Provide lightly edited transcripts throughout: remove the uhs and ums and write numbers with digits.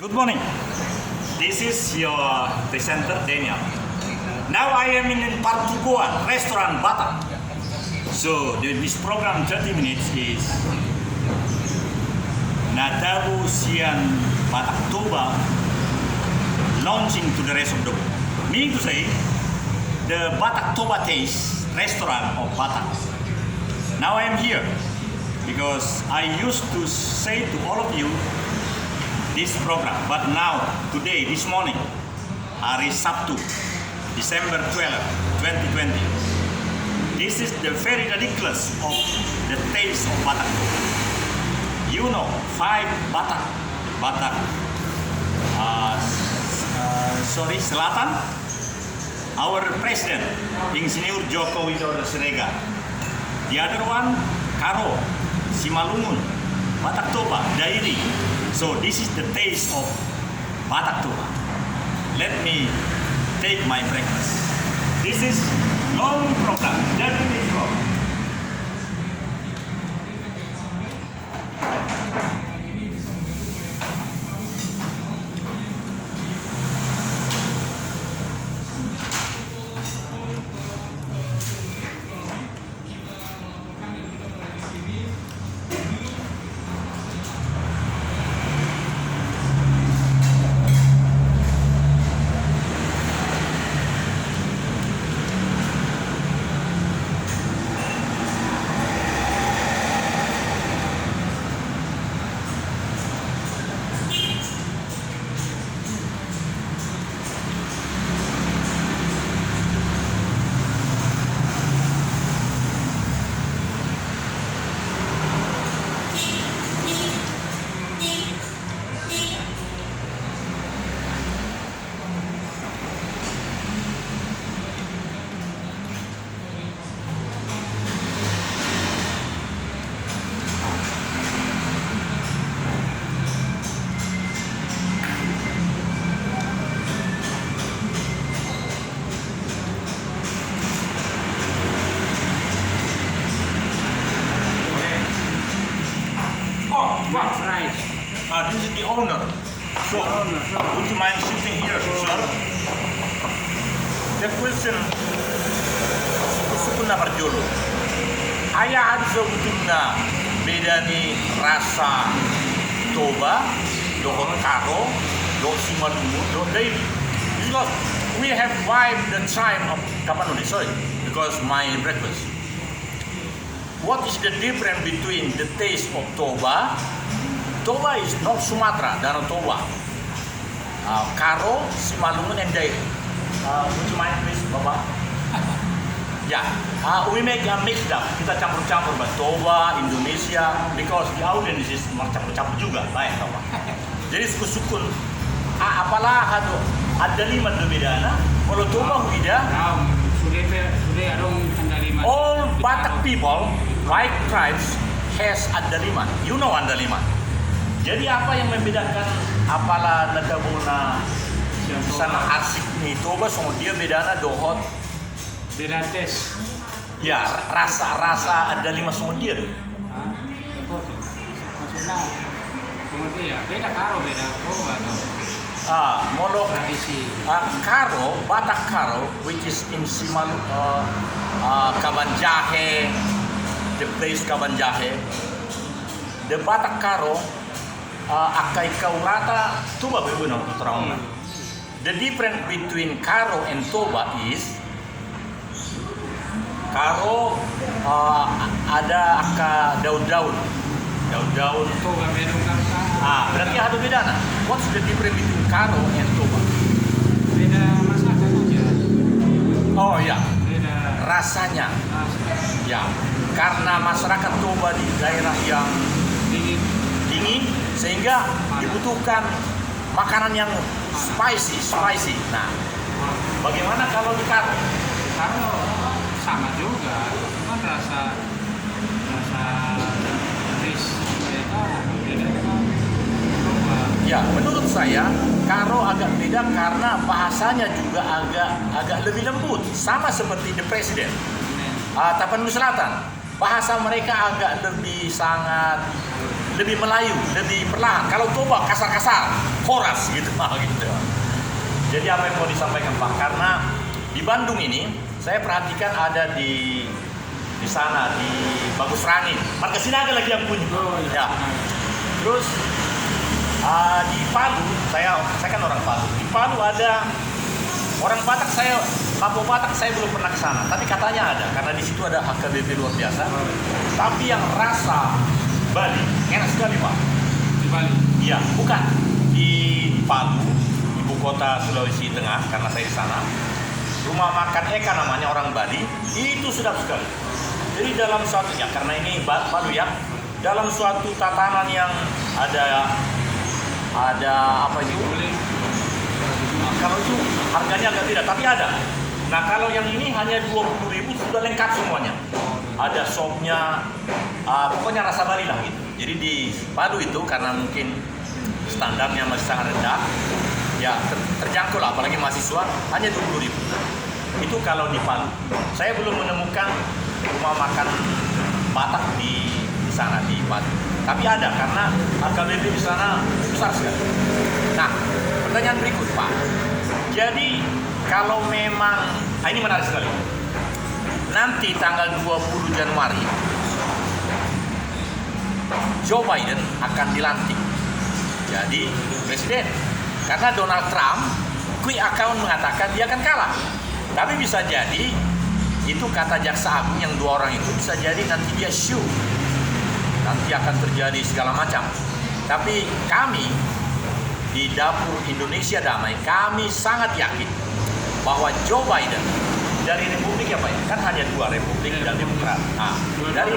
Good morning. This is your presenter Daniel. Now I am in Partugoan restaurant Batak. So this program 30 minutes is Nadabu Sian Batak Toba launching to the rest of the world. Meaning to say, the Batak Toba Taste restaurant of Batak. Now I am here because I used to say to all of you this program, but now, today, this morning, hari Sabtu, December 12, 2020. This is the very ridiculous of the taste of Batak. You know, 5 Batak, Selatan, our president, Insinyur Joko Widodo Siregar. The other one, Karo, Simalungun, Batak Toba, Dairi. So this is the taste of Batak Toba. Let me take my breakfast. This is long program, 30 minutes long. What's right? This is the owner. So, would you mind sitting here, sir? The question, suku na parjolo. Aya ada sebutnya beda nih rasa Toba, dohon Karo, do Simalungu, do Dairi. Because we have wiped the time of Kapanuli, sorry, because my breakfast. What is the difference between the taste of Toba? Toba is North Sumatra, Danau Toba. Karo, Simalungun, and Dairi. Would you mind please, Bapak? Yeah, we make a mixed up. Kita campur-campur, Pak. Toba, Indonesia, because the audience is campur-campur juga, baik, Bapak. Jadi suku-suku, apalah ada 5 berbeda. Kalau Toba beda. All Batak people, white tribes, has Andaliman. You know Andaliman. Jadi apa yang membedakan apalah Nadabuna sana arsik nih Toba sama dia bedana dohot Beda tes. ya rasa Andaliman sama dia tuh. Maksudnya, kemudian beda Karo, beda Toba. Molo Tradisi. Karo, Batak Karo, which is in Simalu, Kabanjahe, the place Kabanjahe. The Batak Karo, Akai Kaurata, Toba bebuno terang. The difference between Karo and Toba is Karo ada aka daun-daun. Toba beda kan? Berarti ada beda nah. What's the difference between Karo and Toba? Beda masakan aja. Oh ya, Beda rasanya. rasa. Ya, karena masyarakat Toba di daerah yang Dingin. sehingga dibutuhkan makanan yang spicy. Nah, bagaimana kalau di Karo? Karo sama juga, cuman rasa taste mereka beda dengan Toba. Ya, menurut saya Karo agak beda karena bahasanya juga agak lebih lembut, sama seperti the president. Tapanuli Selatan, bahasa mereka agak lebih sangat lebih Melayu, lebih perlahan. Kalau Toba kasar-kasar, koras gitu. Gitu. Jadi apa yang mau disampaikan Pak? Karena di Bandung ini saya perhatikan ada di sana di Bagus Rangi, Marga Sinaga lagi yang punya. Oh, Ya. iya. Terus di Palu, saya kan orang Palu. Di Palu ada orang Batak, Lampung Batak saya belum pernah ke sana, tapi katanya ada karena di situ ada HKBP luar biasa. Tapi yang rasa Bali enak sekali Pak. Di Bali. Iya, bukan di Palu, ibu kota Sulawesi Tengah, karena saya di sana. Rumah makan Eka namanya, orang Bali, itu sedap sekali. Jadi dalam suatu, ya karena ini Palu ya, dalam suatu tatanan yang ada apa itu? Nah, kalau itu harganya agak tidak, tapi ada. Nah kalau yang ini hanya 20.000 sudah lengkap semuanya. Ada sopnya, pokoknya rasa Bali lah gitu. Jadi di Palu itu karena mungkin standarnya masih sangat rendah, ya terjangkau lah, apalagi mahasiswa hanya 20.000. Itu kalau di Palu. Saya belum menemukan rumah makan Batak di sana di Palu. Tapi ada karena HKBP di sana besar sekali. Nah, pertanyaan berikut Pak. Jadi kalau memang, ini menarik sekali. Nanti tanggal 20 Januari Joe Biden akan dilantik jadi presiden. Karena Donald Trump quick account mengatakan dia akan kalah. Tapi bisa jadi itu kata jaksa agung yang 2 orang itu bisa jadi nanti dia show. Nanti akan terjadi segala macam. Tapi kami di Dapur Indonesia Damai, kami sangat yakin bahwa Joe Biden dari Republik apa ya? Kan hanya 2, Republik dan Demokrat. Nah, dari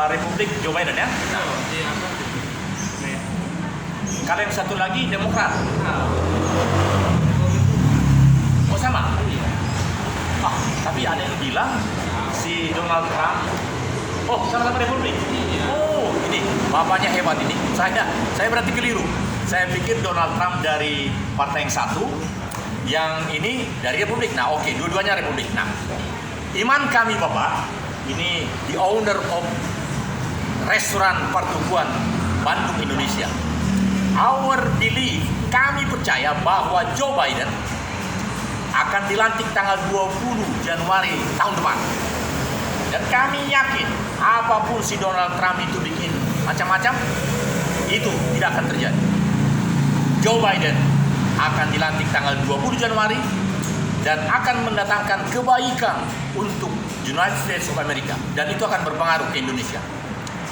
Republik Joe Biden ya. Nah, kalau yang satu lagi Demokrat. Oh sama? Tapi ada yang bilang si Donald Trump, oh sama-sama Republik. Oh ini bapaknya hebat ini. Saya berarti keliru. Saya pikir Donald Trump dari partai yang satu, yang ini dari Republik. Nah oke, dua-duanya Republik. Nah, iman kami Bapak, ini the owner of restoran Pertukuan Bandung Indonesia. Our belief, kami percaya bahwa Joe Biden akan dilantik tanggal 20 Januari tahun depan. Dan kami yakin apapun si Donald Trump itu bikin macam-macam, itu tidak akan terjadi. Joe Biden akan dilantik tanggal 20 Januari dan akan mendatangkan kebaikan untuk United States of America, dan itu akan berpengaruh ke Indonesia.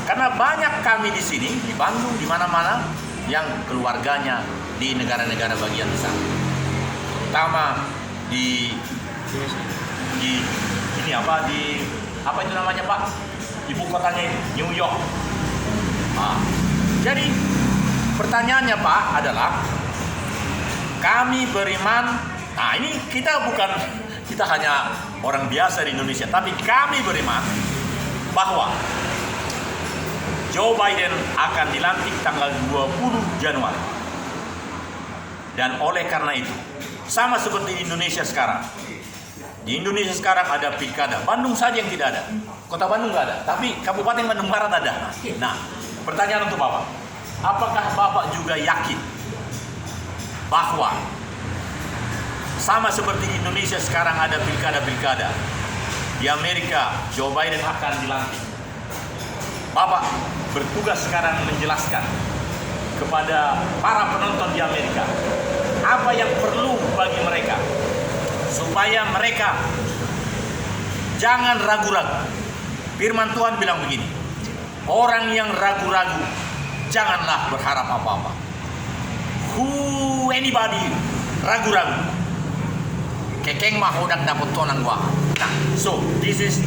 Karena banyak kami di sini, di Bandung, di mana-mana yang keluarganya di negara-negara bagian besar. Terutama di ini apa itu namanya Pak? Ibu kotanya ini, New York. Nah, jadi pertanyaannya Pak adalah kami beriman. Nah ini kita hanya orang biasa di Indonesia, tapi kami beriman bahwa Joe Biden akan dilantik tanggal 20 Januari. Dan oleh karena itu, sama seperti di Indonesia sekarang. Di Indonesia sekarang ada pilkada. Bandung saja yang tidak ada. Kota Bandung nggak ada. Tapi Kabupaten Bandung Barat ada. Nah, pertanyaan untuk Bapak. Apakah Bapak juga yakin bahwa sama seperti di Indonesia sekarang ada pilkada-pilkada, di Amerika Joe Biden akan dilantik? Bapak bertugas sekarang menjelaskan kepada para penonton di Amerika apa yang perlu bagi mereka supaya mereka jangan ragu-ragu. Firman Tuhan bilang begini, orang yang ragu-ragu janganlah berharap apa-apa. Anybody ragu-ragu, kekeng mahodak dapat tonang gua. Nah, so this is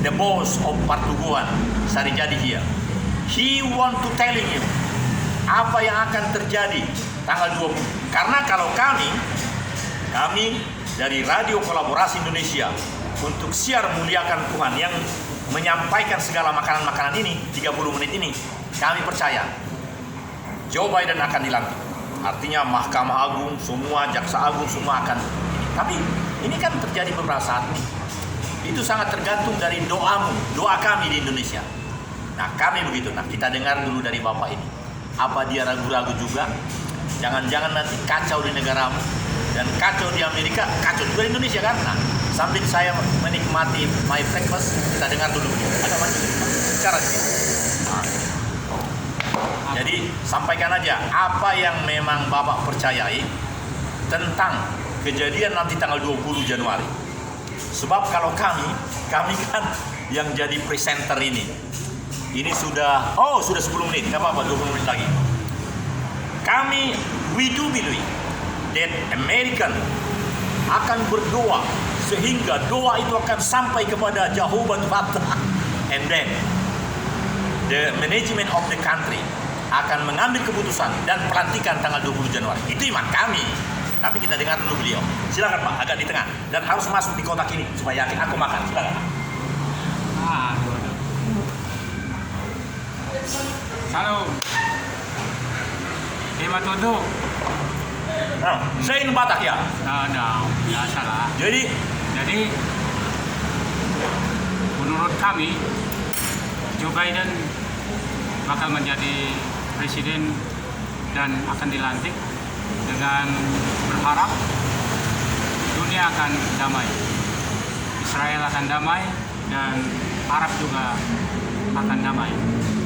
the boss of Pertukuan Sarijadi here. He want to telling you apa yang akan terjadi tanggal 20. Karena kalau kami dari Radio Kolaborasi Indonesia untuk siar muliakan Tuhan yang menyampaikan segala makanan-makanan ini 30 menit ini, kami percaya Joe Biden akan dilantik. Artinya Mahkamah Agung, semua jaksa agung semua akan ini. Tapi ini kan terjadi beberapa saat nih. Itu sangat tergantung dari doamu, doa kami di Indonesia. Nah, kami begitu. Nah, kita dengar dulu dari Bapak ini. Apa dia ragu-ragu juga? Jangan-jangan nanti kacau di negaramu dan kacau di Amerika, kacau juga di Indonesia kan? Nah, sambil saya menikmati my breakfast, kita dengar dulu. Ada macam bicara sih. Nah, jadi sampaikan aja apa yang memang Bapak percayai tentang kejadian nanti tanggal 20 Januari. Sebab kalau kami kan yang jadi presenter ini sudah 10 menit, nggak apa-apa, 20 menit lagi. We do believe that American akan berdoa sehingga doa itu akan sampai kepada Jehovah Ta'ala, and then the management of the country akan mengambil keputusan dan pelantikan tanggal 20 Januari. Itu iman kami. Tapi kita dengar dulu beliau. Silakan Pak, agak di tengah dan harus masuk di kotak ini supaya yakin aku makan. Silakan. Salam. Terima tutup. Nah, saya ini Batak ya. Nah, biasalah. Jadi menurut kami Joe Biden bakal menjadi presiden dan akan dilantik dengan berharap dunia akan damai, Israel akan damai dan Arab juga akan damai.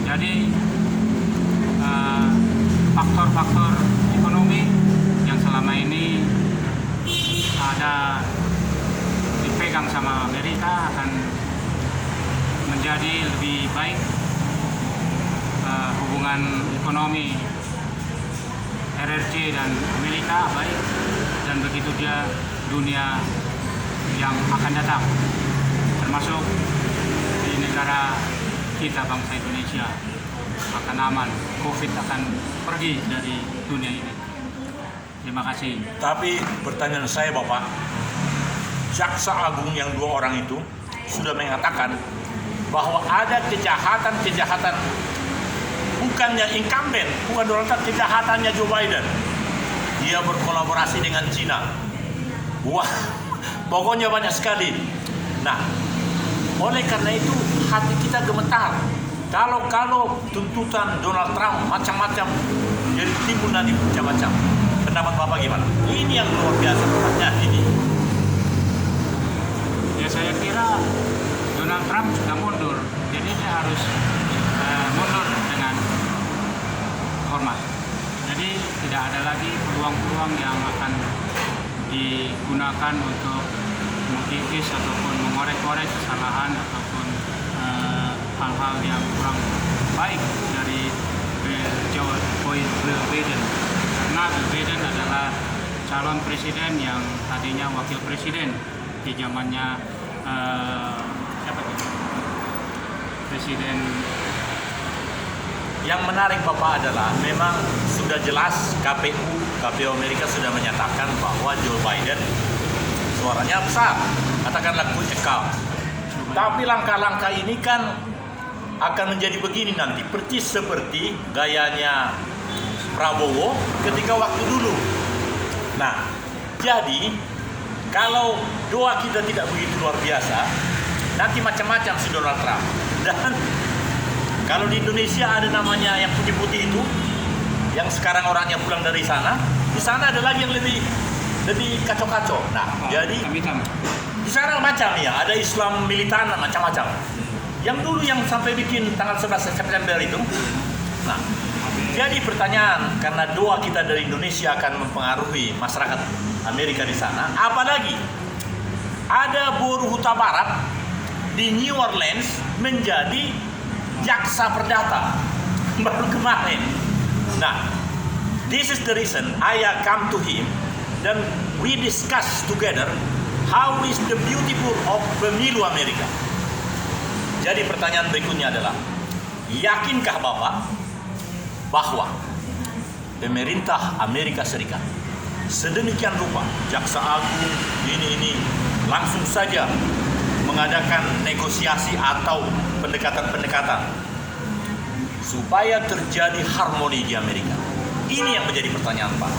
Jadi faktor-faktor ekonomi yang selama ini ada dipegang sama Amerika akan menjadi lebih baik. Hubungan ekonomi RRC dan Amerika baik, dan begitu dia dunia yang akan datang, termasuk di negara kita bangsa Indonesia akan aman, COVID akan pergi dari dunia ini. Terima kasih. tapi pertanyaan saya Bapak, Jaksa Agung yang 2 orang itu sudah mengatakan bahwa ada kejahatan bukannya incumbent, bukan Donald Trump, kejahatannya Joe Biden. Dia berkolaborasi dengan Cina. Wah, pokoknya banyak sekali. Nah, oleh karena itu hati kita gemetar. Kalau tuntutan Donald Trump macam-macam, jadi timbul nanti macam-macam. Pendapat Bapak gimana? Ini yang luar biasa pertanyaan ini. Ya, saya kira Donald Trump sudah mundur, jadi dia harus mundur dengan hormat. Jadi tidak ada lagi peluang-peluang yang akan digunakan untuk mengkikis ataupun mengorek-korek kesalahan ataupun hal-hal yang kurang baik dari Joe Biden. Karena Joe Biden adalah calon presiden yang tadinya wakil presiden di zamannya siapa itu? Presiden. Yang menarik Bapak adalah memang sudah jelas KPU Amerika sudah menyatakan bahwa Joe Biden suaranya besar, katakanlah quick count. Tapi langkah-langkah ini kan akan menjadi begini nanti, persis seperti gayanya Prabowo ketika waktu dulu. Nah, jadi kalau doa kita tidak begitu luar biasa, nanti macam-macam si Donald Trump. Dan kalau di Indonesia ada namanya yang putih-putih itu, yang sekarang orangnya pulang dari sana, di sana ada lagi yang lebih kacau-kacau. Nah, jadi di sana macam ya, ada Islam militan macam-macam. Yang dulu yang sampai bikin tanggal 11 September itu. Nah, jadi pertanyaan, karena doa kita dari Indonesia akan mempengaruhi masyarakat Amerika di sana, apalagi ada buruh Huta Barat di New Orleans menjadi jaksa perdata baru kemarin. Nah, this is the reason I come to him dan we discuss together how is the beautiful of pemilu Amerika. Jadi pertanyaan berikutnya adalah, yakinkah Bapak bahwa pemerintah Amerika Serikat sedemikian rupa, jaksa agung ini langsung saja mengadakan negosiasi atau pendekatan-pendekatan supaya terjadi harmoni di Amerika? Ini yang menjadi pertanyaan Pak.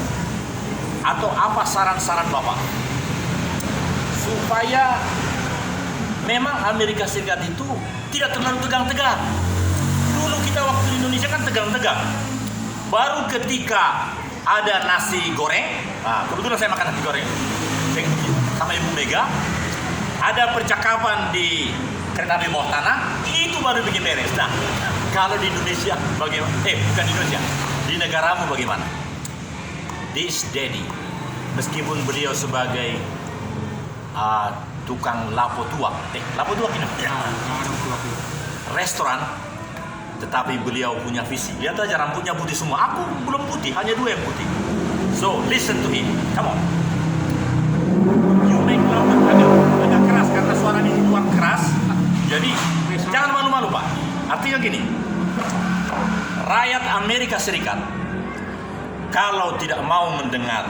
Atau apa saran-saran Bapak supaya memang Amerika Serikat itu tidak terlalu tegang-tegang, dulu kita waktu di Indonesia kan tegang-tegang. Baru ketika ada nasi goreng, nah, kebetulan saya makan nasi goreng sama Ibu Mega, ada percakapan di kereta api bawah tanah, itu baru bikin beres. Nah, kalau di Indonesia bagaimana? Bukan di Indonesia, di negaramu bagaimana? This daddy, meskipun beliau sebagai tukang lapo tuak ini restoran, tetapi beliau punya visi. Lihat aja rambutnya putih semua. Aku belum putih, hanya 2 yang putih. So listen to him, come on. You make loud, agak keras karena suara di luar keras. Jadi jangan malu-malu Pak. Artinya gini, rakyat Amerika Serikat kalau tidak mau mendengar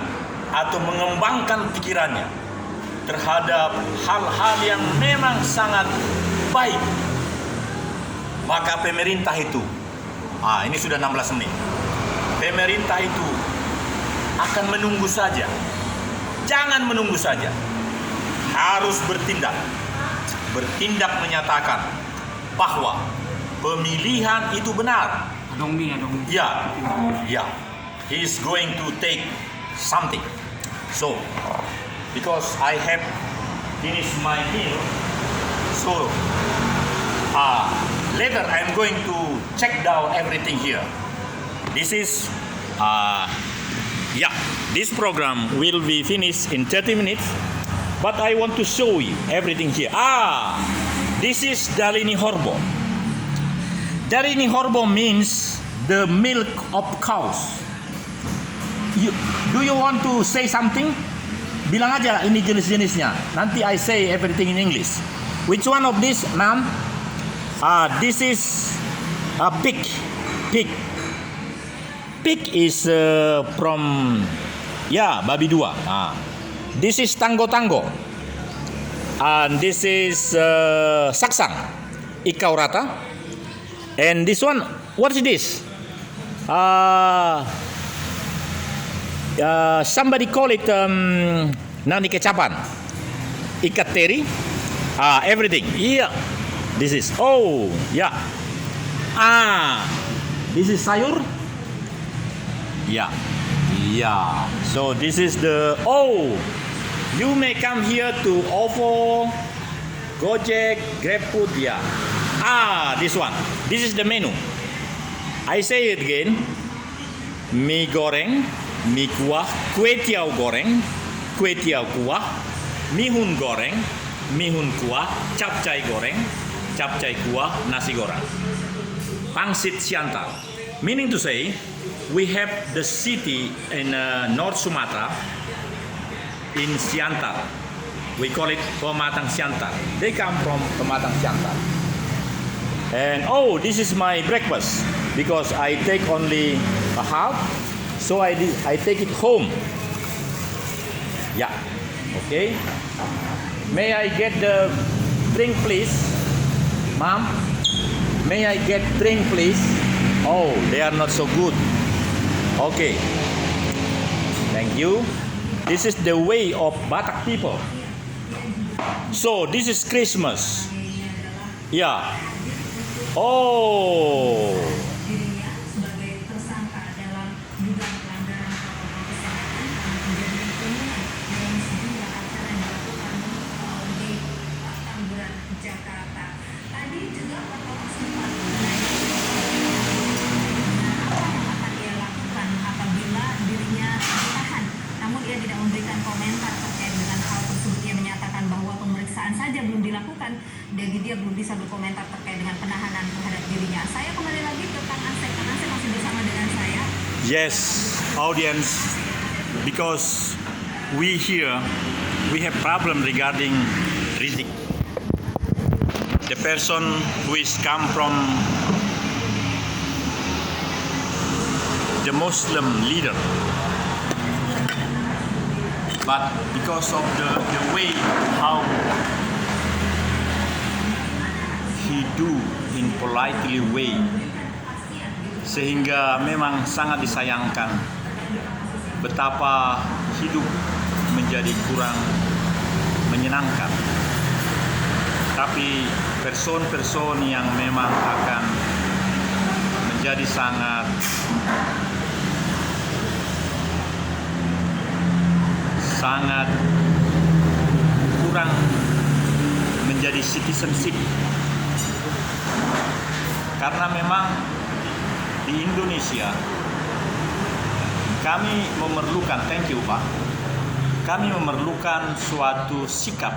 atau mengembangkan pikirannya terhadap hal-hal yang memang sangat baik, maka pemerintah itu, ini sudah 16 menit, pemerintah itu akan menunggu saja. Jangan menunggu saja, harus bertindak menyatakan bahwa pemilihan itu benar. Adong mi. Ya, he is going to take something. So, because I have finished my meal, so later I'm going to check down everything here. This is, this program will be finished in 30 minutes, but I want to show you everything here. This is Dalini Horbo. Dalini Horbo means the milk of cows. Do you want to say something? Bilang aja ini jenis-jenisnya. Nanti I say everything in English. Which one of this, ma'am? This is a pig. Pig is from babi 2. This is tango. And this is saksang, ikau rata. And this one, what is this? Somebody call it nani kecapan, ikat teri, everything. Yeah, this is this is sayur. Yeah. So this is the you may come here to OVO, Gojek, GrabFood. Yeah. This one. This is the menu. I say it again. Mie goreng, mie kuah, kue tiaw goreng, kue tiaw kuah, mihun goreng, mihun kuah, capcay goreng, capcay kuah, nasi goreng. Pangsit Siantar. Meaning to say, we have the city in North Sumatra in Siantar. We call it Pematang Siantar. They come from Pematang Siantar. And this is my breakfast because I take only a half, so I take it home. Yeah, okay. May I get the drink, please, ma'am? May I get drink, please? They are not so good. Okay, thank you. This is the way of Batak people. So this is Christmas. Yeah. Dirinya sebagai tersangka dalam dugaan pelanggaran protokol kesehatan menjadi pemenang dalam sejumlah acara yang dilakukan di Petamburan, Jakarta. Tadi juga protokol sempat apa yang akan ia lakukan apabila dirinya ditahan. Namun ia tidak memberikan komentar terkait dengan hal tersebut. Ia menyatakan bahwa pemeriksaan saja belum dilakukan, jadi dia belum bisa berkomentar terkait dengan penahanan terhadap dirinya. Saya kembali lagi ke Kang Asep. Kang Asep masih bersama dengan saya. Yes, audience, because we have problem regarding Rizik, the person who is come from the Muslim leader, but because of the way how he do in politely way, sehingga memang sangat disayangkan betapa hidup menjadi kurang menyenangkan. Tapi person-person yang memang akan menjadi sangat kurang menjadi citizenship, karena memang di Indonesia kami memerlukan, thank you Pak, kami memerlukan suatu sikap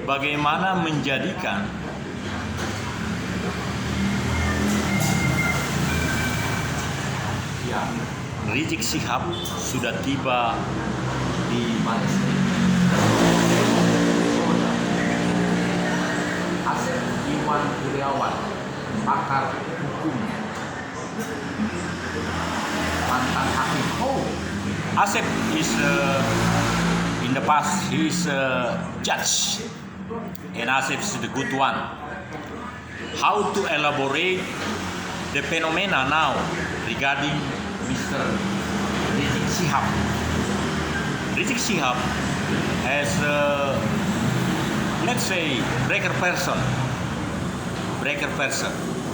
bagaimana menjadikan Rizik Syihab sudah tiba di Malaysia. Asep Iwan Kurniawan, pakar hukum, mantan hakim. Asep is in the past he is a judge, and Asep is the good one. How to elaborate the phenomena now regarding Mr. Rizik Syihab. Rizik Syihab as a, let's say, breaker person,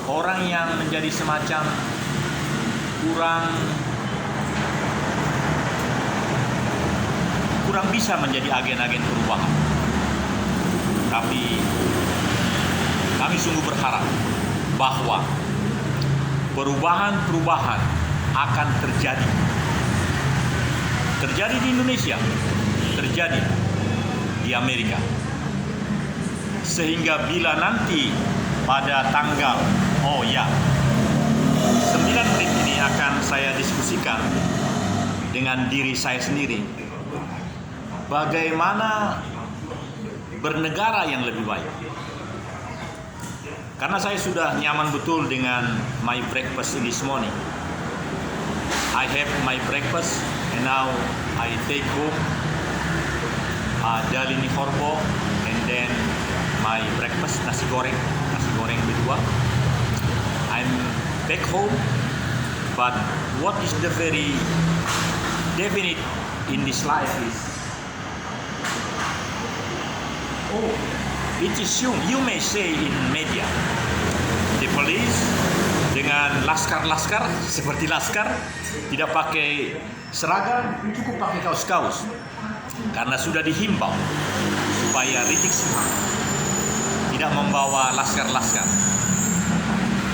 orang yang menjadi semacam kurang bisa menjadi agen-agen perubahan. Tapi kami sungguh berharap bahwa perubahan akan terjadi di Indonesia, terjadi di Amerika, sehingga bila nanti pada tanggal 9 menit ini akan saya diskusikan dengan diri saya sendiri bagaimana bernegara yang lebih baik. Karena saya sudah nyaman betul dengan my breakfast this morning. I have my breakfast and now I take home dalini horbo and then my breakfast nasi goreng berdua. I'm back home, but what is the very definite in this life is it is you may say in media the police dengan laskar seperti laskar tidak pakai seragam, cukup pakai kaos-kaos, karena sudah dihimbau supaya Rizik Syihab tidak membawa laskar.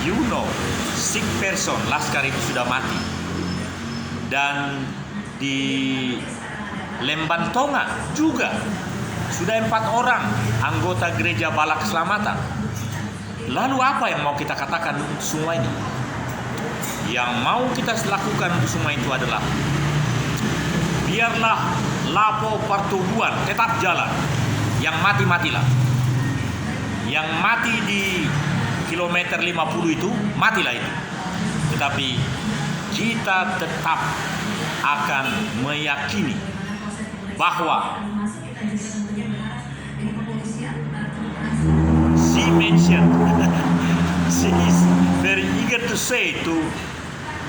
You know, sick person, laskar itu sudah mati. Dan di Lembantonga juga sudah 4 orang anggota gereja Bala Keselamatan. Lalu apa yang mau kita katakan untuk semua ini? Yang mau kita lakukan untuk semua itu adalah biarlah lapo pertumbuhan tetap jalan. Yang mati-matilah. Yang mati di kilometer 50 itu, matilah itu. Tetapi kita tetap akan meyakini bahwa she mentioned she is very eager to say to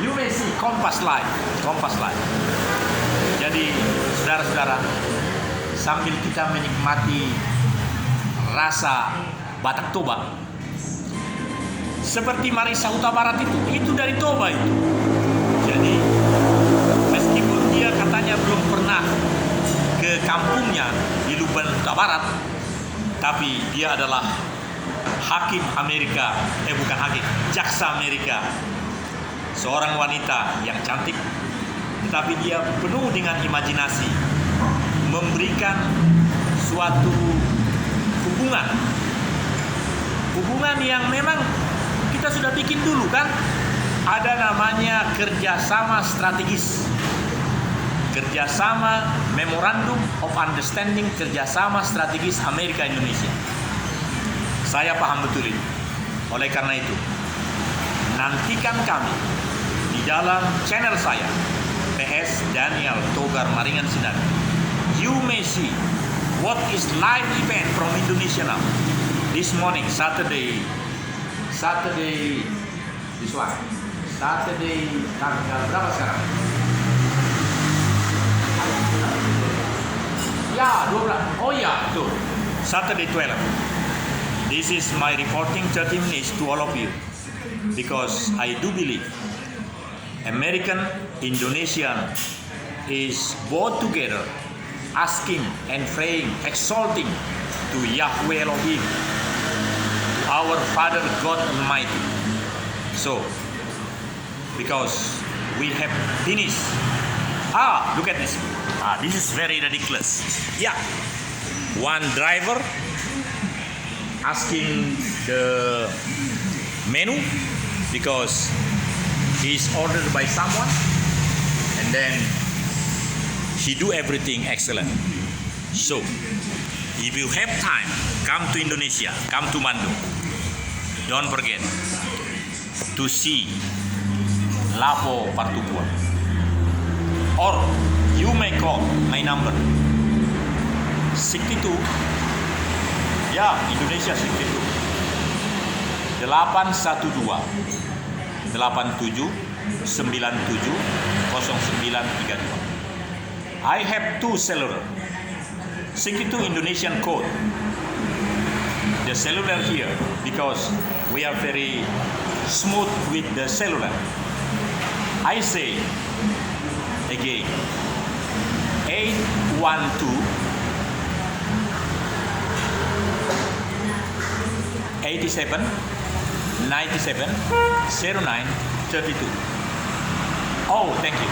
you may see Kompas Live. Jadi saudara-saudara, sambil kita menikmati rasa Batak Toba seperti Marisa Huta Barat itu dari Toba itu. Jadi meskipun dia katanya belum pernah ke kampungnya di Luban Huta Barat, tapi dia adalah jaksa Amerika, seorang wanita yang cantik, tetapi dia penuh dengan imajinasi, memberikan suatu hubungan yang memang kita sudah bikin dulu kan, ada namanya kerjasama strategis, kerjasama Memorandum of Understanding, kerjasama strategis Amerika Indonesia. Saya paham betul itu. Oleh karena itu, nantikan kami di dalam channel saya, PS Daniel Togar Maringan Sinar. You may see what is live event from Indonesia now. This morning, Saturday, this one. Saturday tanggal berapa sekarang? Ya, 12. Oh ya, tuh. Saturday 12. This is my reporting 30 minutes to all of you. because I do believe American, Indonesian is both together asking and praying, exalting to Yahweh Elohim, our Father God Almighty. So, because we have finished. Look at this. This is very ridiculous. Yeah, one driver asking the menu because he's ordered by someone, and then he do everything excellent. So, if you have time, come to Indonesia, come to Bandung. Don't forget to see Lapo Partubuan. Or you may call my number 62. Ya, Indonesia 62. 812 87 97 0932. I have two cellular. 62 Indonesian code. The cellular here because we are very smooth with the cellular. I say again 812 87 97 09 32. Oh, thank you.